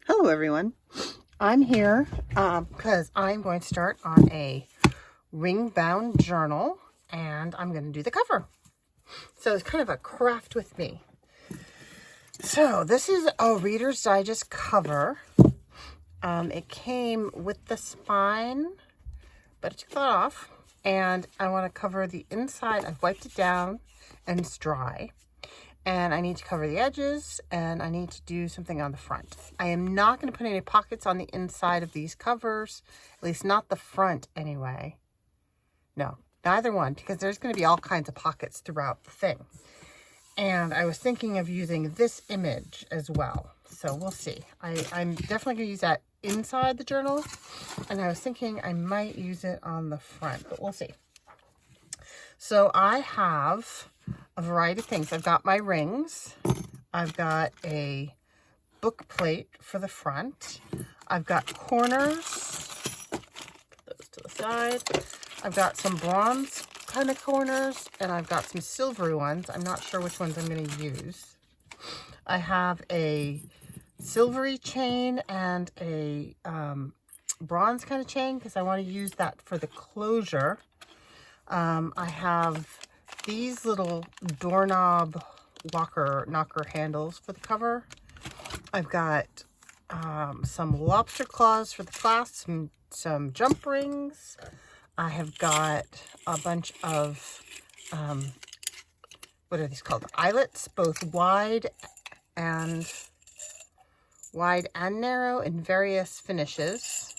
Hello everyone. I'm here because I'm going to start on a ring bound journal and I'm going to do the cover. So it's kind of a craft with me. So this is a Reader's Digest cover. It came with the spine, but I took that off and I want to cover the inside. I've wiped it down and it's dry. And I need to cover the edges, and I need to do something on the front. I am not going to put any pockets on the inside of these covers, at least not the front anyway. No, neither one, because there's going to be all kinds of pockets throughout the thing. And I was thinking of using this image as well, so we'll see. I'm definitely going to use that inside the journal, and I was thinking I might use it on the front, but we'll see. So I have a variety of things. I've got my rings. I've got a book plate for the front. I've got corners. Put those to the side. I've got some bronze kind of corners, and I've got some silvery ones. I'm not sure which ones I'm going to use. I have a silvery chain and a bronze kind of chain because I want to use that for the closure. I have these little doorknob knocker handles for the cover. I've got some lobster claws for the clasp, some jump rings. I have got a bunch of, what are these called? Eyelets, both wide and narrow in various finishes.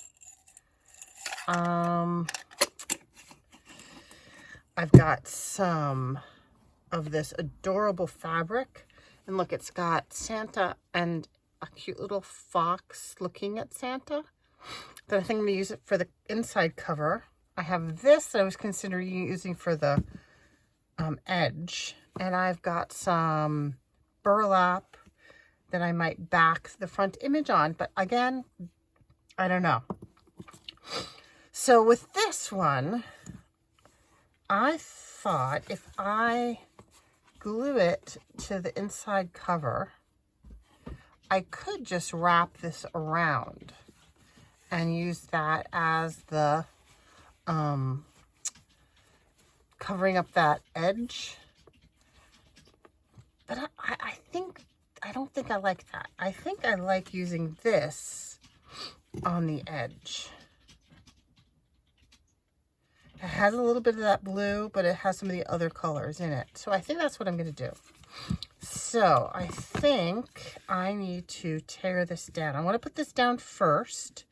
I've got some of this adorable fabric, and look, it's got Santa and a cute little fox looking at Santa. Then I think I'm going to use it for the inside cover. I have this that I was considering using for the edge, and I've got some burlap that I might back the front image on, but again, I don't know. So with this one, I thought if I glue it to the inside cover, I could just wrap this around and use that as the covering up that edge. But I don't think I like that. I think I like using this on the edge. It has a little bit of that blue, but it has some of the other colors in it. So I think that's what I'm going to do. So I think I need to tear this down. I want to put this down first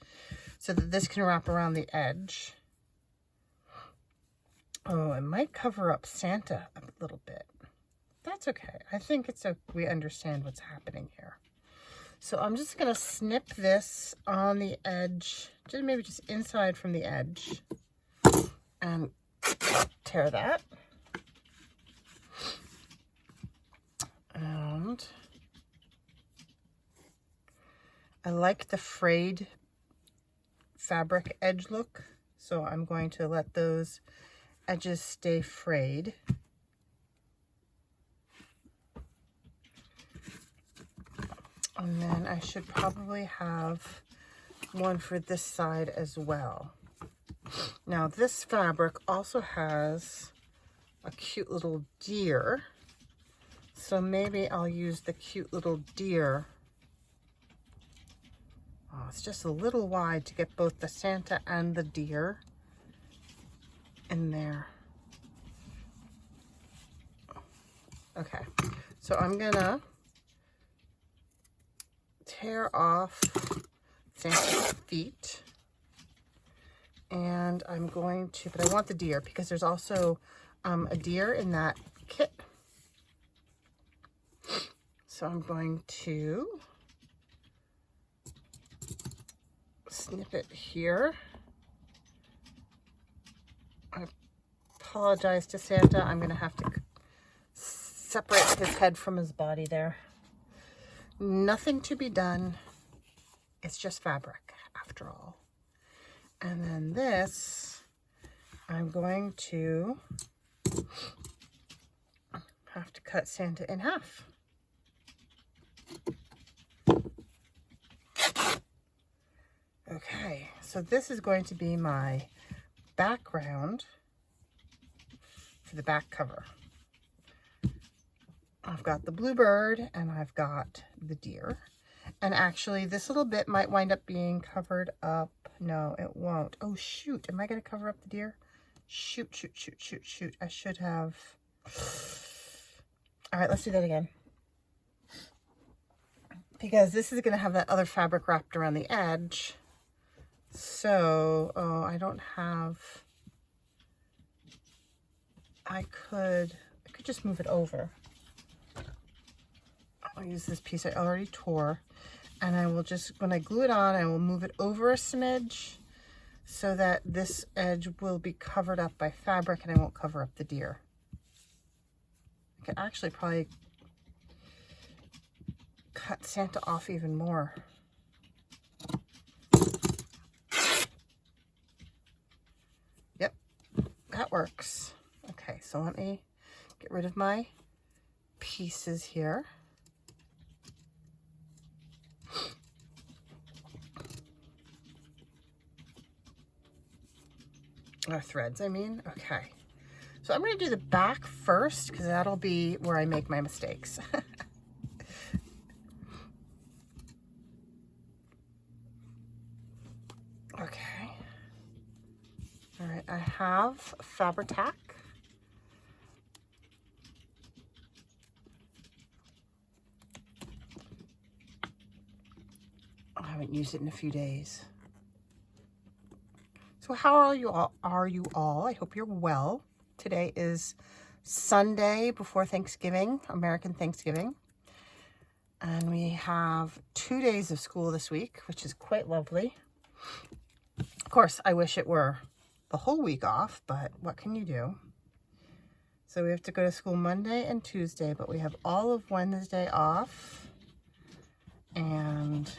so that this can wrap around the edge. Oh, it might cover up Santa a little bit. That's okay. I think we understand what's happening here. So I'm just going to snip this on the edge, maybe just inside from the edge. And tear that. And I like the frayed fabric edge look, so I'm going to let those edges stay frayed. And then I should probably have one for this side as well. Now this fabric also has a cute little deer, so maybe I'll use the cute little deer. Oh, it's just a little wide to get both the Santa and the deer in there. Okay, so I'm gonna tear off Santa's feet. And I'm going to, but I want the deer because there's also a deer in that kit. So I'm going to snip it here. I apologize to Santa. I'm going to have to separate his head from his body there. Nothing to be done. It's just fabric after all. And then this, I'm going to have to cut Santa in half. so this is going to be my background for the back cover. I've got the bluebird and I've got the deer. And actually this little bit might wind up being covered up. No, it won't. Oh shoot, am I going to cover up the deer? Shoot, shoot, shoot, shoot, shoot. I should have. All right, let's do that again. Because this is going to have that other fabric wrapped around the edge. So, oh, I don't have, I could just move it over. I'll use this piece I already tore, and I will just, when I glue it on, I will move it over a smidge so that this edge will be covered up by fabric and I won't cover up the deer. I could actually probably cut Santa off even more. Yep, that works. Okay, so let me get rid of my pieces here. Or threads, I mean. Okay. So I'm going to do the back first because that'll be where I make my mistakes. Okay. All right, I have Fabri-Tac. I haven't used it in a few days. So how are you all? I hope you're well. Today is Sunday before Thanksgiving, American Thanksgiving. And we have 2 days of school this week, which is quite lovely. Of course, I wish it were the whole week off, but what can you do? So we have to go to school Monday and Tuesday, but we have all of Wednesday off. And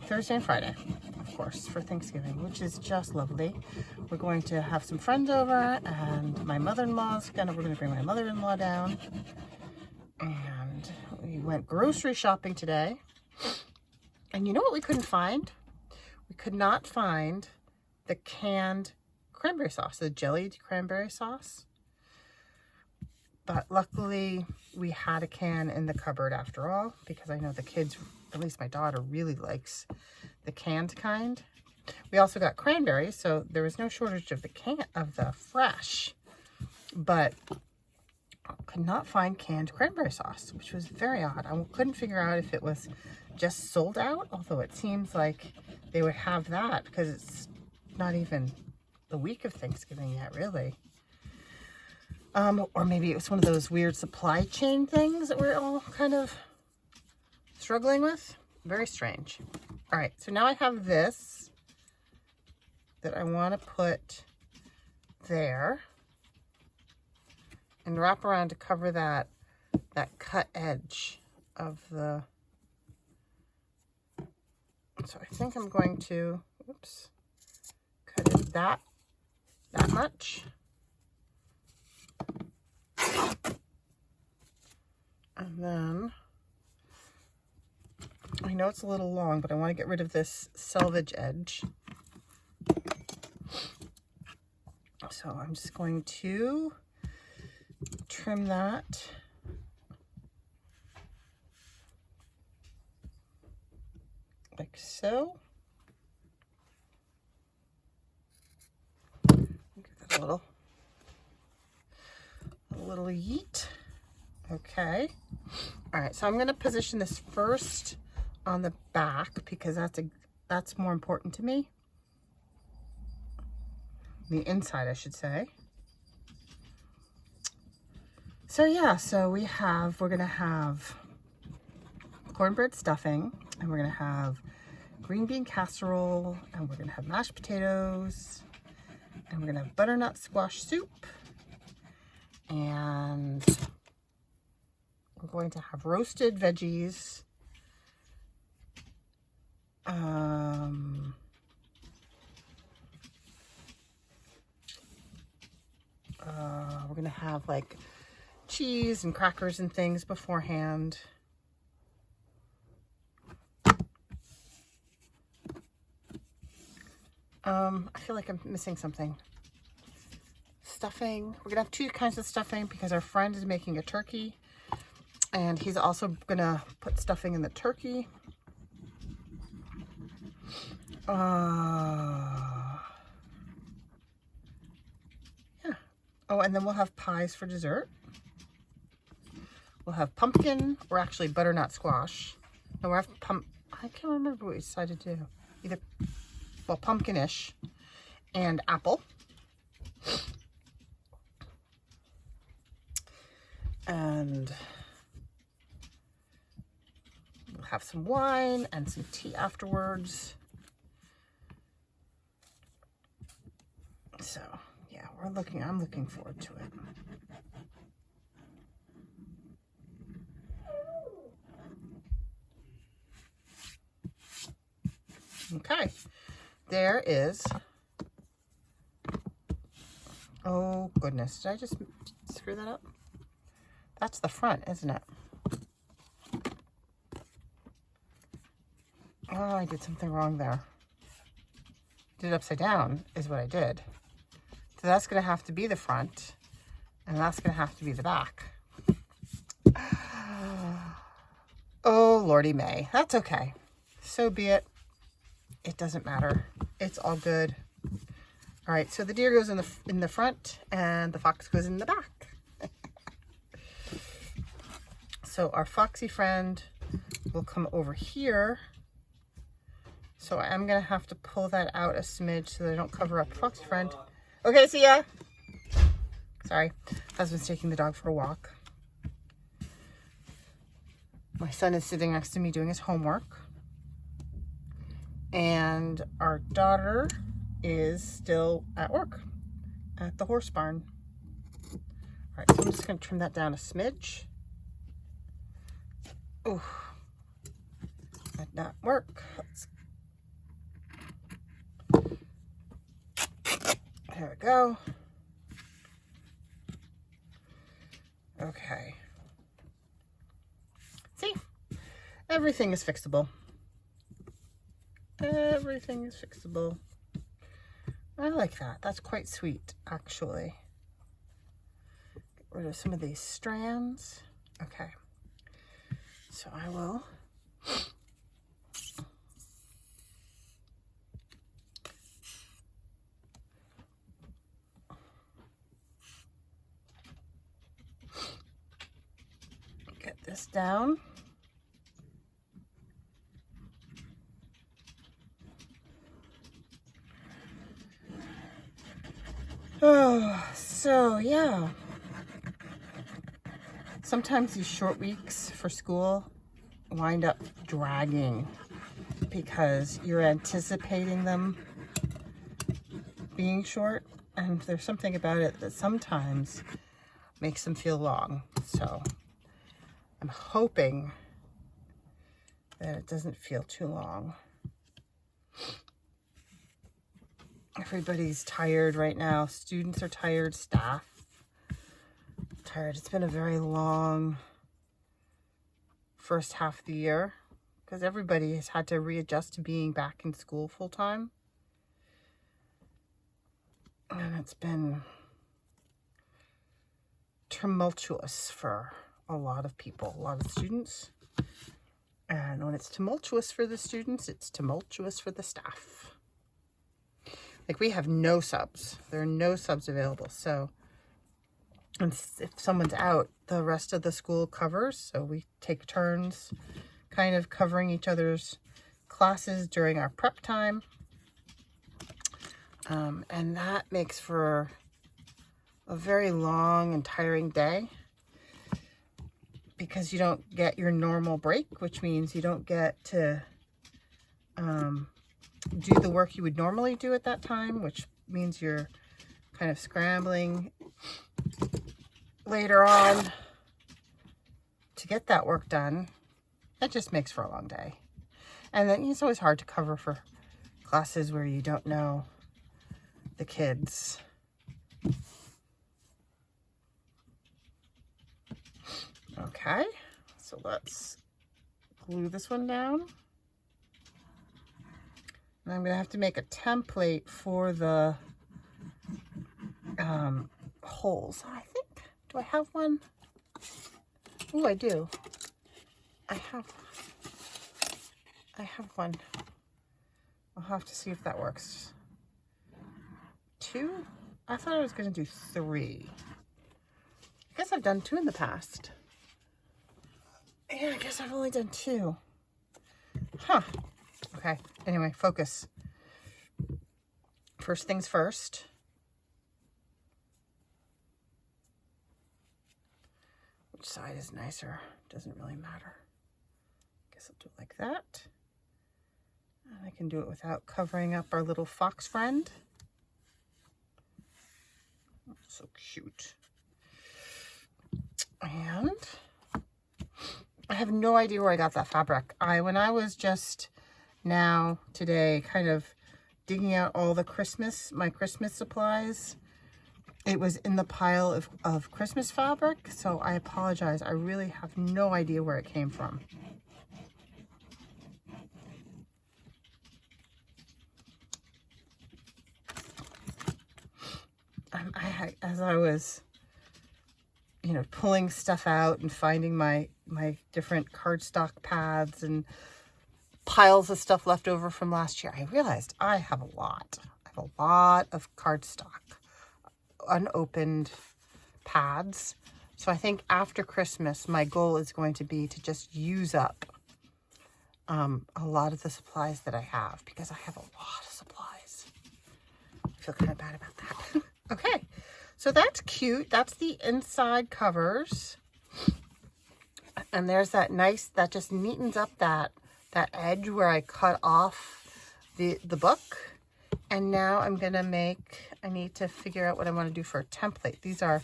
Thursday and Friday, of course, for Thanksgiving, which is just lovely. We're going to have some friends over, and my mother-in-law's we're going to bring my mother-in-law down. And we went grocery shopping today. And you know what we couldn't find? We could not find the canned cranberry sauce, the jellied cranberry sauce. But luckily, we had a can in the cupboard after all, because I know the kids, at least my daughter, really likes the canned kind. We also got cranberries, so there was no shortage of the fresh, but I could not find canned cranberry sauce, which was very odd. I couldn't figure out if it was just sold out, although it seems like they would have that because it's not even the week of Thanksgiving yet, really. Or maybe it was one of those weird supply chain things that we're all kind of struggling with. Very strange. All right, so now I have this that I want to put there and wrap around to cover that cut edge of the. So I think I'm going to, oops, cut it that much. And then, I know it's a little long, but I want to get rid of this selvage edge. So I'm just going to trim that. Like so. Give that a little yeet. Okay. All right, so I'm going to position this first on the back because that's more important to me. The inside, I should say. So yeah, so we're going to have cornbread stuffing, and we're going to have green bean casserole, and we're going to have mashed potatoes, and we're going to have butternut squash soup, and we're going to have roasted veggies. We're going to have like cheese and crackers and things beforehand. I feel like I'm missing something. Stuffing. We're gonna have two kinds of stuffing because our friend is making a turkey, and he's also gonna put stuffing in the turkey. Yeah. Oh, and then we'll have pies for dessert. We'll have pumpkin, or actually butternut squash. No, we'll have I can't remember what we decided to do. Either, well, pumpkinish and apple. And we'll have some wine and some tea afterwards. So, yeah, I'm looking forward to it. Okay, there is, oh goodness, did I just screw that up? That's the front, isn't it? Oh, I did something wrong there. Did it upside down is what I did. So that's gonna have to be the front, and that's gonna have to be the back. Oh, Lordy May, that's okay. So be it. It doesn't matter. It's all good. All right, so the deer goes in the front and the fox goes in the back. So our foxy friend will come over here. So I'm gonna have to pull that out a smidge so that I don't cover up foxy friend. Okay, see ya. Sorry, husband's taking the dog for a walk. My son is sitting next to me doing his homework. And our daughter is still at work at the horse barn. All right, so I'm just gonna trim that down a smidge. Oh, that did not work. There we go. Okay. See, everything is fixable. Everything is fixable. I like that. That's quite sweet, actually. Get rid of some of these strands. Okay. So I will get this down. Oh, so yeah. Sometimes these short weeks for school wind up dragging because you're anticipating them being short, and there's something about it that sometimes makes them feel long. So I'm hoping that it doesn't feel too long. Everybody's tired right now. Students are tired, staff tired. It's been a very long first half of the year because everybody has had to readjust to being back in school full time. And it's been tumultuous for a lot of people, a lot of students. And when it's tumultuous for the students, it's tumultuous for the staff. Like, we have no subs. There are no subs available. So if someone's out, the rest of the school covers. So we take turns kind of covering each other's classes during our prep time. And that makes for a very long and tiring day because you don't get your normal break, which means you don't get to do the work you would normally do at that time, which means you're kind of scrambling later on to get that work done. That just makes for a long day. And then it's always hard to cover for classes where you don't know the kids. Okay, so let's glue this one down. And I'm going to have to make a template for the holes, I think. Do I have one? Oh, I do. I have one. I'll have to see if that works. 2? I thought I was going to do 3. I guess I've done 2 in the past. Yeah, I guess I've only done 2. Huh. Okay. Anyway, focus. First things first. Which side is nicer? Doesn't really matter. Guess I'll do it like that. And I can do it without covering up our little fox friend. So cute. And I have no idea where I got that fabric. When I was just today, kind of digging out all the my Christmas supplies, it was in the pile of Christmas fabric. So I apologize. I really have no idea where it came from. As I was, pulling stuff out and finding my different cardstock pads and piles of stuff left over from last year, I realized I have a lot. I have a lot of cardstock, unopened pads. So I think after Christmas, my goal is going to be to just use up a lot of the supplies that I have, because I have a lot of supplies. I feel kind of bad about that. Okay, so that's cute. That's the inside covers. And there's that just neatens up that edge where I cut off the book. And now I'm going to I need to figure out what I want to do for a template. These are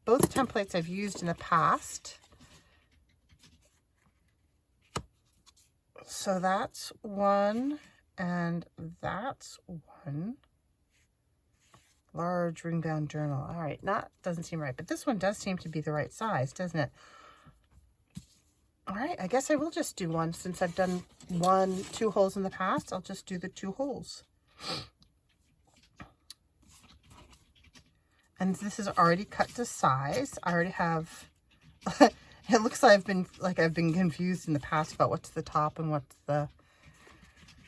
both templates I've used in the past. So that's one, and that's one. Large ring bound journal. All right, doesn't seem right, but this one does seem to be the right size, doesn't it? All right, I guess I will just do one. Since I've done 2 holes in the past, I'll just do the 2 holes. And this is already cut to size. I already have, it looks like I've been confused in the past about what's the top and what's the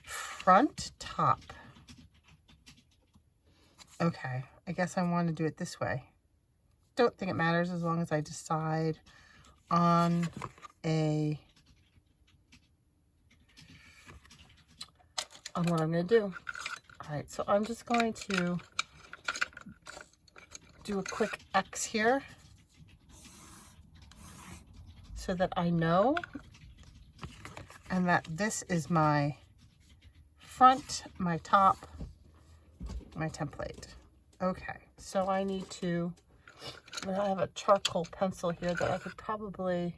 front. Top. Okay, I guess I want to do it this way. Don't think it matters as long as I decide on what I'm going to do. All right, so I'm just going to do a quick X here so that I know, and that this is my front, my top, my template. Okay, so I have a charcoal pencil here that I could probably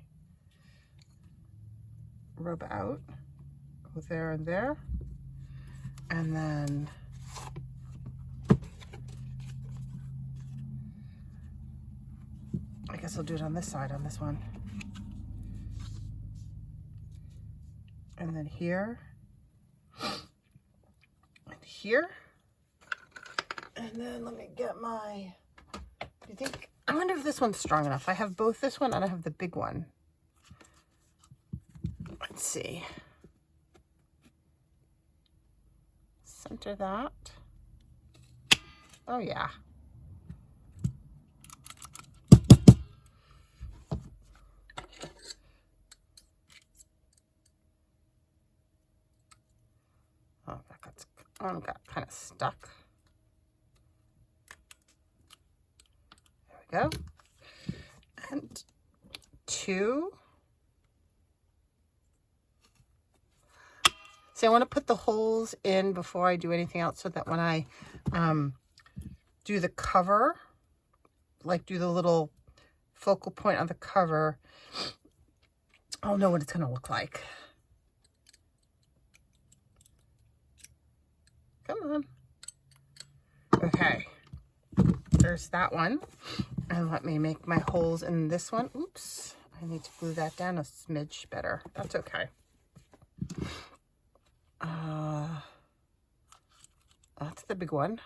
rub out. Go there and there. And then I guess I'll do it on this side, on this one. And then here. And here. And then let me get I wonder if this one's strong enough. I have both this one and I have the big one. Let's see. Center that. Oh yeah. Oh, that got kind of stuck. There we go. And 2. See, I want to put the holes in before I do anything else, so that when I do the cover, like do the little focal point on the cover, I'll know what it's going to look like. Come on. Okay. There's that one. And let me make my holes in this one. Oops. I need to glue that down a smidge better. That's okay. the big one.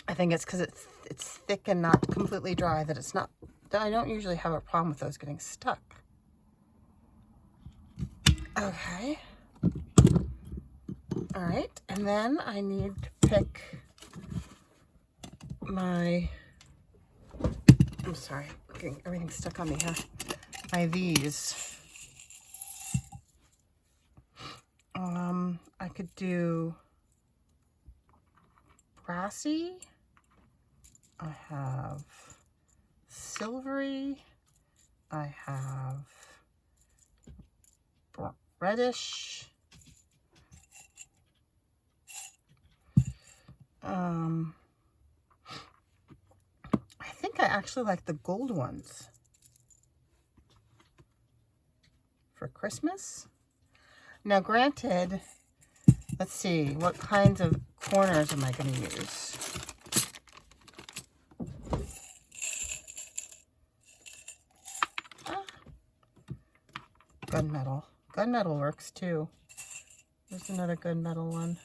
I think it's because it's thick and not completely dry that it's not, that I don't usually have a problem with those getting stuck. Okay. All right, and then I need to pick my, I'm sorry, getting everything stuck on me here. My these. I could do brassy. I have silvery. I have reddish. I think I actually like the gold ones for Christmas. Now, granted, let's see, what kinds of corners am I going to use? Gunmetal. Gunmetal works too. There's another gunmetal one.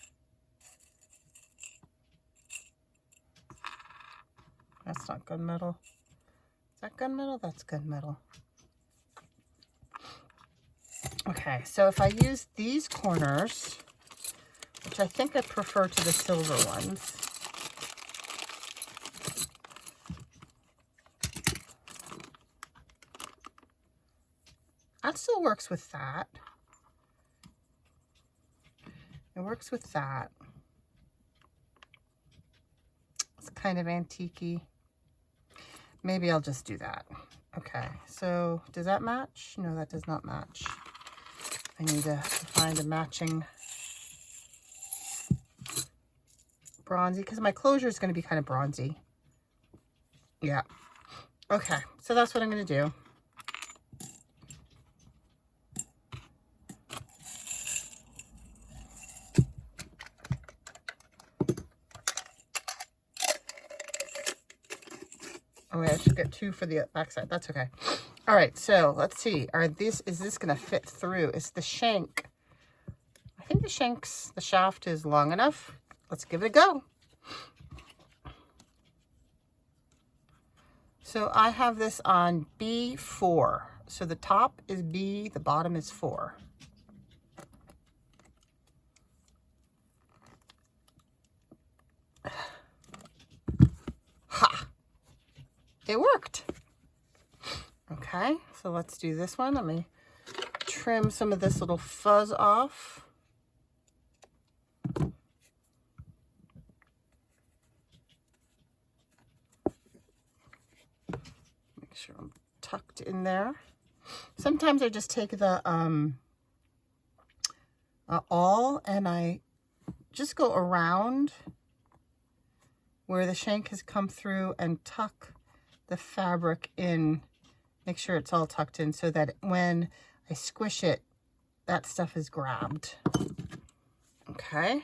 That's not gunmetal. Is that gunmetal? That's gunmetal. Okay, so if I use these corners, which I think I prefer to the silver ones, that still works with that. It works with that. It's kind of antique-y. Maybe I'll just do that. Okay, so does that match? No, that does not match. I need to find a matching bronzy, because my closure is going to be kind of bronzy. Yeah. Okay, so that's what I'm going to do. Oh, wait, I should get 2 for the back side. That's okay. All right, so let's see. Is this going to fit through? Is the shank? I think the shaft is long enough. Let's give it a go. So I have this on B4. So the top is B, the bottom is 4. Ha! It worked. Okay, so let's do this one. Let me trim some of this little fuzz off. Make sure I'm tucked in there. Sometimes I just take the awl and I just go around where the shank has come through and tuck the fabric in. Make sure it's all tucked in so that when I squish it, that stuff is grabbed. Okay.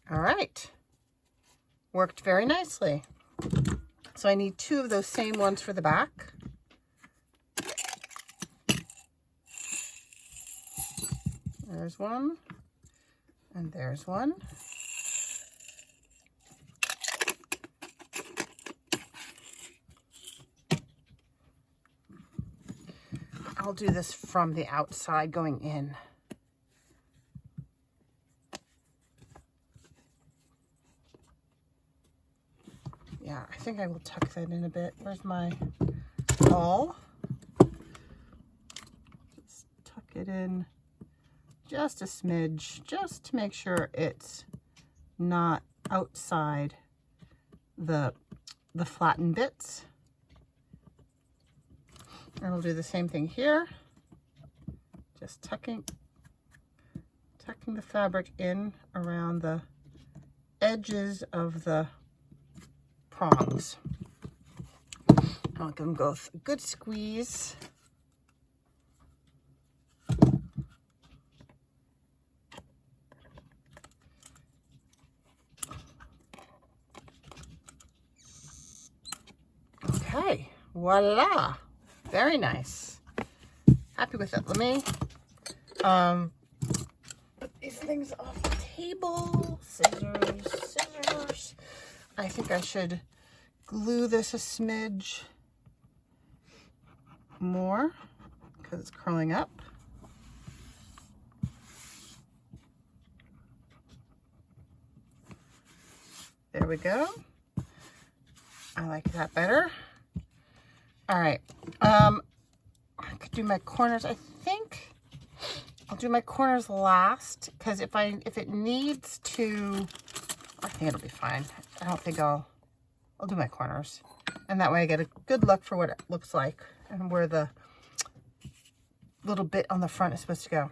All right. Worked very nicely. So I need 2 of those same ones for the back. There's one, and there's one. I'll do this from the outside going in. Yeah, I think I will tuck that in a bit. Where's my awl? Just tuck it in just a smidge, just to make sure it's not outside the flattened bits. And we'll do the same thing here. Just tucking the fabric in around the edges of the prongs. I'll give them both a good squeeze. Voila! Very nice. Happy with it. Let me put these things off the table. Scissors. I think I should glue this a smidge more because it's curling up. There we go. I like that better. All right. I could do my corners. I think I'll do my corners last because if it needs to, I think it'll be fine. I don't think I'll do my corners. And that way I get a good look for what it looks like and where the little bit on the front is supposed to go.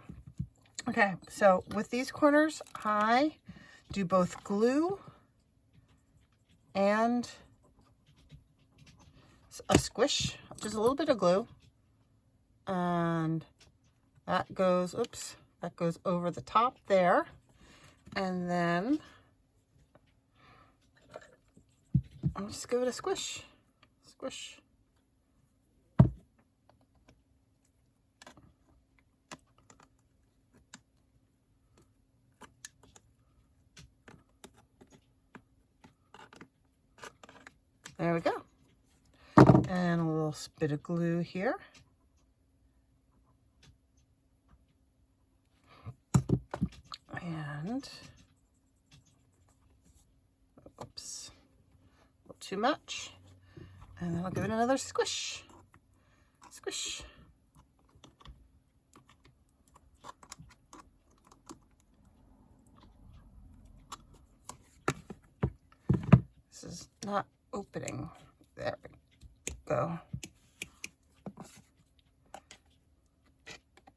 Okay, so with these corners, I do both glue and a squish, just a little bit of glue. And that goes, oops, that goes over the top there. And then I'll just give it a squish. Squish. There we go. And a little bit of glue here. And, oops, a little too much. And then I'll give it another squish. Squish. This is not opening. There we go.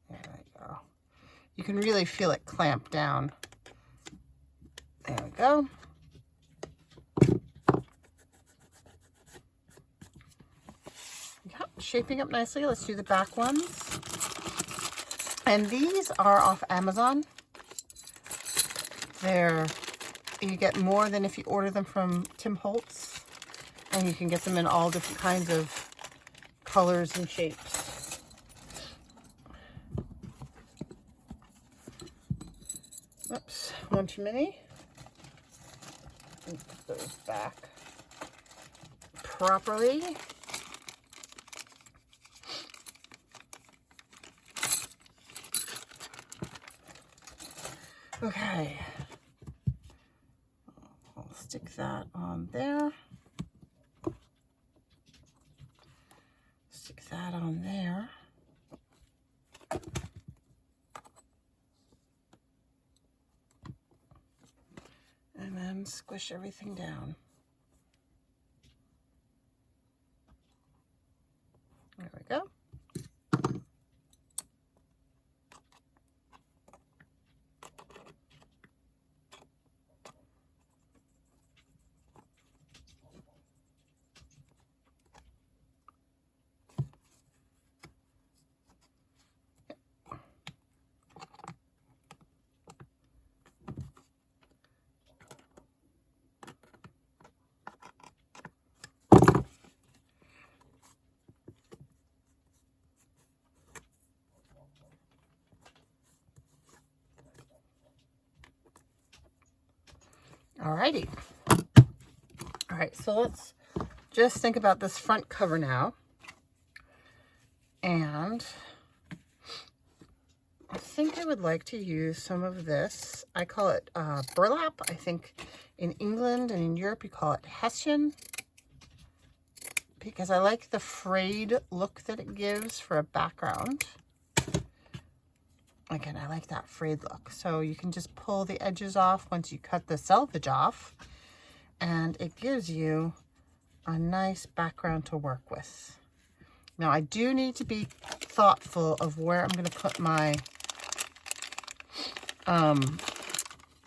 There we go. You can really feel it clamp down. There we go. Yep, shaping up nicely. Let's do the back ones. And these are off Amazon. You get more than if you order them from Tim Holtz. And you can get them in all different kinds of colors and shapes. Oops, one too many. Put those back properly. Okay. I'll stick that on there. Stick that on there. And then squish everything down. There we go. Alrighty. All right, so let's just think about this front cover now. And I think I would like to use some of this. I call it burlap. I think in England and in Europe you call it Hessian. Because I like the frayed look that it gives for a background. Again, I like that frayed look. So you can just pull the edges off once you cut the selvage off. And it gives you a nice background to work with. Now, I do need to be thoughtful of where I'm going to put my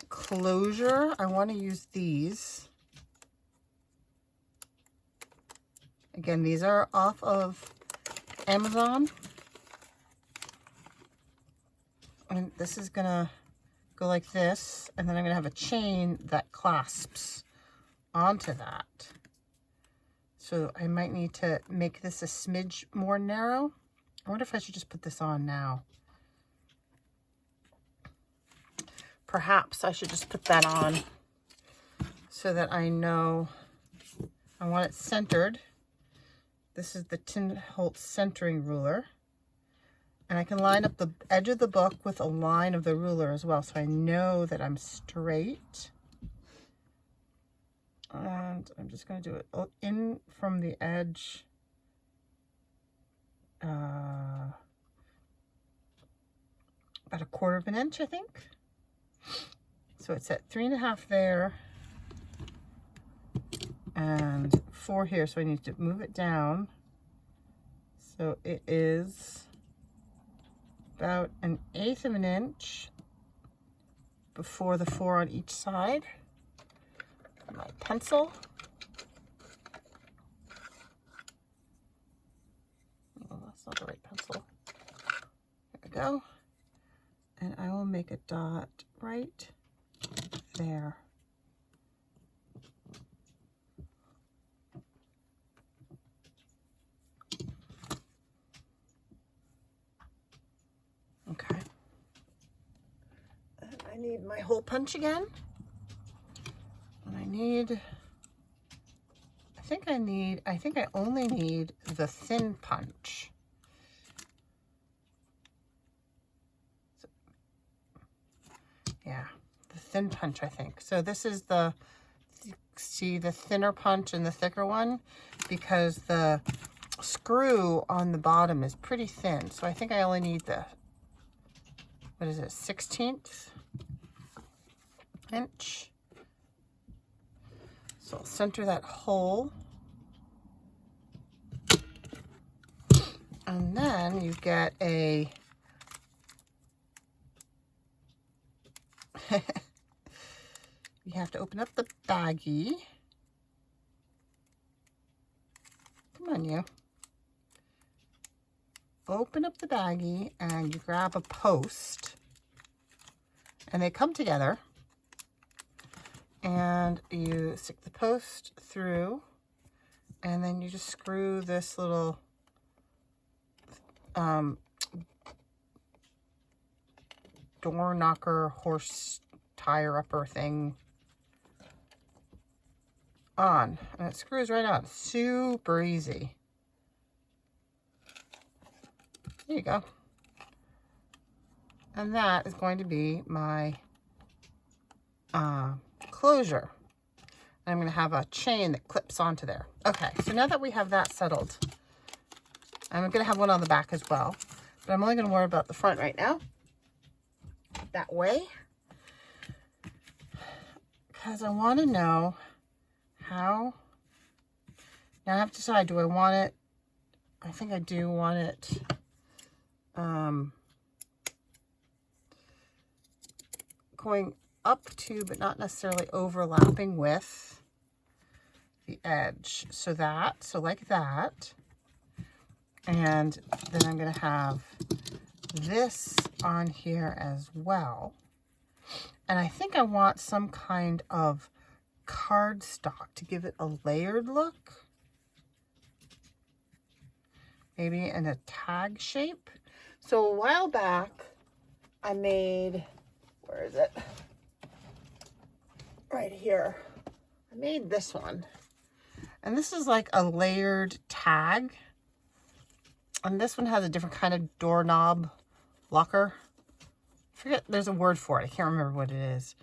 closure. I want to use these. Again, these are off of Amazon. And this is gonna go like this, and then I'm gonna have a chain that clasps onto that. So I might need to make this a smidge more narrow. I wonder if I should just put this on now. Perhaps I should just put that on so that I know I want it centered. This is the Tin Holtz centering ruler. And I can line up the edge of the book with a line of the ruler as well, so I know that I'm straight. And I'm just going to do it in from the edge. About 1/4 of an inch, I think. So it's at 3.5 there and 4 here. So I need to move it down. So it is about 1/8 of an inch before the 4 on each side. My pencil. Oh, that's not the right pencil. There we go. And I will make a dot right there. Okay. And I need my hole punch again. And I think I only need the thin punch. So, yeah, the thin punch, I think. So this is the, see the thinner punch and the thicker one, because the screw on the bottom is pretty thin. So I think I only need the, what is it, 1/16 inch. So I'll center that hole. And then you get a you have to open up the baggie. Come on, you. Open up the baggie and you grab a post. And they come together. And you stick the post through. And then you just screw this little door knocker, horse tire upper thing on, and it screws right on. Super easy. There you go. And that is going to be my closure. And I'm going to have a chain that clips onto there. Okay, so now that we have that settled, I'm going to have one on the back as well, but I'm only going to worry about the front right now. That way, because I want to know how. Now I have to decide, do I want it, I think I do want it going up to, but not necessarily overlapping with the edge. So like that. And then I'm going to have this on here as well. And I think I want some kind of cardstock to give it a layered look. Maybe in a tag shape. So a while back, I made, where is it? Right here. I made this one. And this is like a layered tag. And this one has a different kind of doorknob locker. I forget, there's a word for it. I can't remember what it is.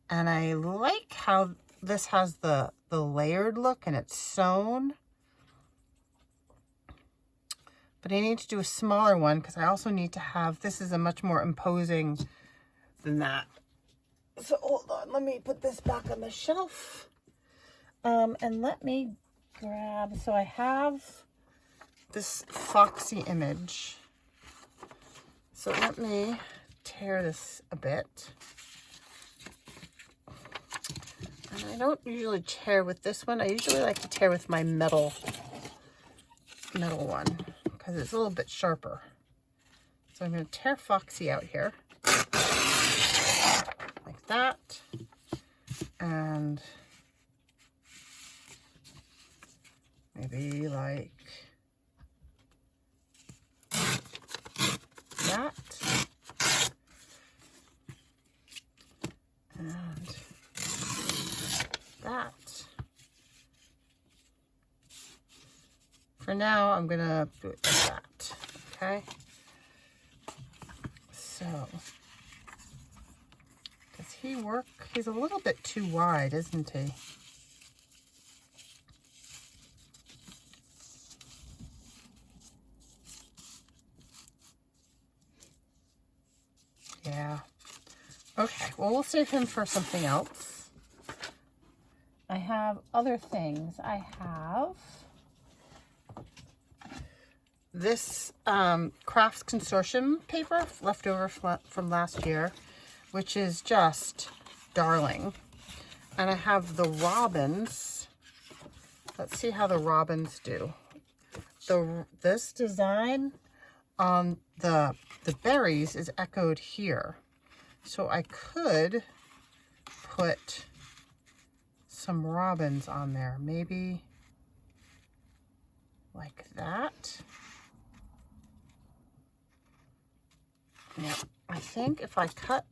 And I like how this has the layered look and it's sewn. But I need to do a smaller one because I also need to have, this is a much more imposing than that. So hold on, let me put this back on the shelf. And let me grab, so I have this foxy image. So let me tear this a bit. And I don't usually tear with this one. I usually like to tear with my metal one because it's a little bit sharper. So I'm going to tear Foxy out here like that. And maybe like that. And that. For now, I'm gonna do it like that, okay? So, does he work? He's a little bit too wide, isn't he? Yeah. Okay, well, we'll save him for something else. I have other things. I have this Crafts Consortium paper left over from last year, which is just darling. And I have the robins. Let's see how the robins do. This design on the berries is echoed here. So I could put some robins on there, maybe like that. Yeah, I think if I cut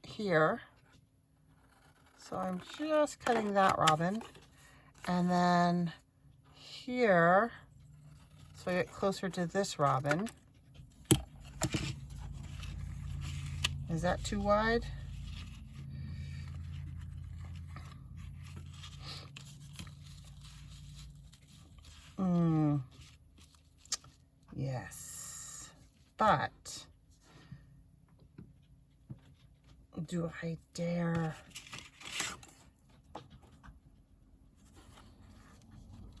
here, so I'm just cutting that robin, and then here, so I get closer to this robin. Is that too wide? Yes, but do I dare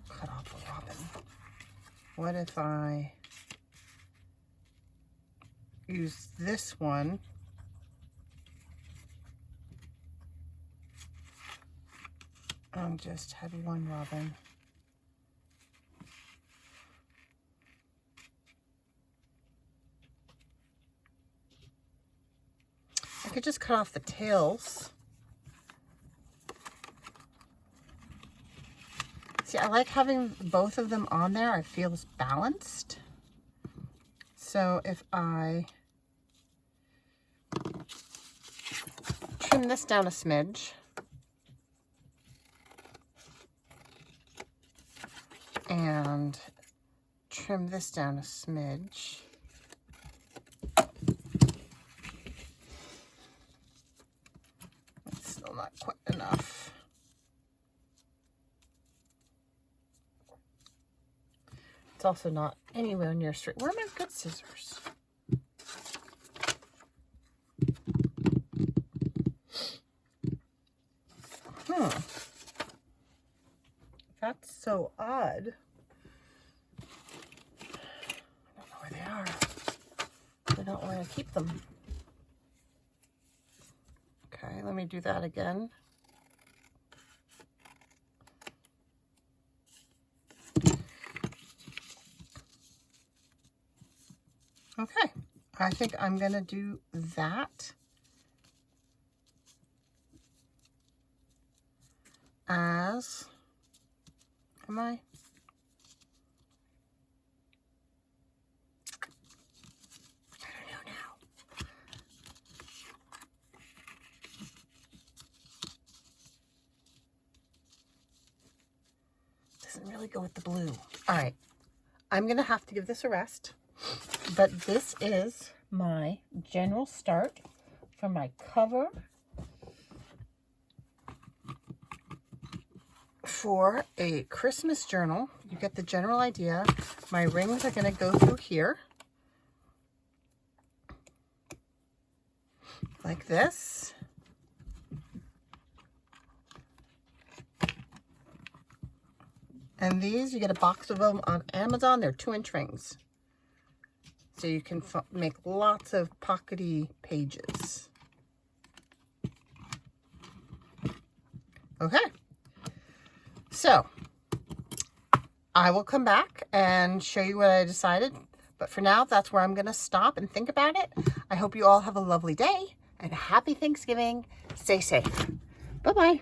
cut off a robin? What if I use this one and just had one robin? I could just cut off the tails. See, I like having both of them on there. I feel it's balanced. So if I trim this down a smidge, and trim this down a smidge, it's still not quite enough. It's also not anywhere near straight. Where are my good scissors? That's so odd. I don't know where they are. I don't know where I keep them. Okay, let me do that again. Okay, I think I'm gonna do that as, am I? I don't know now. Doesn't really go with the blue. All right, I'm gonna have to give this a rest. But this is my general start for my cover for a Christmas journal. You get the general idea. My rings are going to go through here like this. And these, you get a box of them on Amazon. They're 2-inch rings. So you can make lots of pockety pages. Okay. So I will come back and show you what I decided. But for now, that's where I'm going to stop and think about it. I hope you all have a lovely day and a happy Thanksgiving. Stay safe. Bye-bye.